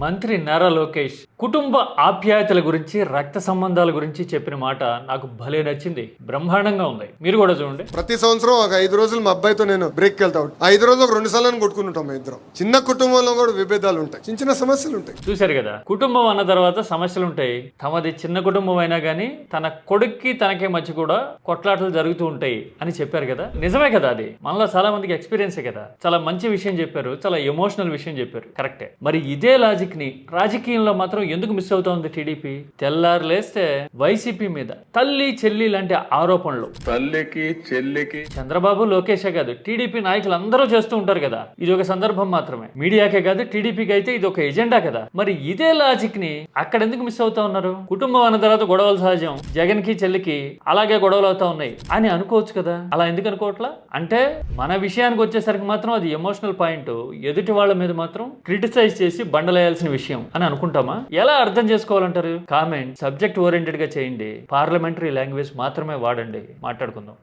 మంత్రి నారా లోకేష్ కుటుంబ ఆప్యాయతల గురించి రక్త సంబంధాల గురించి చెప్పిన మాట నాకు భలే నచ్చింది. బ్రహ్మాండంగా ఉంది. మీరు కూడా చూడండి. ప్రతి సంవత్సరం ఒక 5 రోజులు మా అబ్బాయితో నేను బ్రేక్ వెళ్తా 5 రోజులు ఒక 2 సార్లు కొట్టుకుంటాం. మా ఇద్దరం చిన్న కుటుంబంలో కూడా విభేదాలు ఉంటాయి, చిన్న చిన్న సమస్యలు ఉంటాయి. చూశారు కదా, కుటుంబం అన్న తర్వాత సమస్యలు ఉంటాయి. తమది చిన్న కుటుంబం అయినా కానీ తన కొడుక్కి తనకే మధ్య కూడా కొట్లాటలు జరుగుతూ ఉంటాయి అని చెప్పారు కదా. నిజమే కదా, అది మనలో చాలా మందికి ఎక్స్పీరియన్సే కదా. చాలా మంచి విషయం చెప్పారు, చాలా ఎమోషనల్ విషయం చెప్పారు. కరెక్టే. మరి ఇదే లాజిక్ ని రాజకీయంలో మాత్రం ఎందుకు మిస్ అవుతోంది టీడీపీ? తెల్లారు లేస్తే వైసీపీ మీద తల్లి చెల్లి లాంటి ఆరోపణలు తల్లికి చెల్లికి చంద్రబాబు లోకేషే కాదు, టీడీపీ నాయకులు అందరూ చేస్తూ ఉంటారు కదా. ఇది ఒక సందర్భం మాత్రమే. మీడియాకే కాదు, టీడీపీకి అయితే ఇది ఒక ఎజెండా కదా. మరి ఇదే లాజిక్ ని అక్కడ ఎందుకు మిస్ అవుతా ఉన్నారు? కుటుంబం అన్న తర్వాత గొడవలు సహజం, జగన్ కి చెల్లికి అలాగే గొడవలు అవుతా ఉన్నాయి అని అనుకోవచ్చు కదా. అలా ఎందుకు అనుకోవట్లా? అంటే మన విషయానికి వచ్చేసరికి మాత్రం అది ఎమోషనల్ పాయింట్, ఎదుటి వాళ్ళ మీద మాత్రం క్రిటిసైజ్ చేసి బండలేయాల్సిన విషయం అని అనుకుంటామా? ఎలా అర్థం చేసుకోవాలంటారు? కామెంట్ సబ్జెక్ట్ ఓరియంటెడ్ గా చేయండి, పార్లమెంటరీ లాంగ్వేజ్ మాత్రమే వాడండి. మాట్లాడుకుందాం.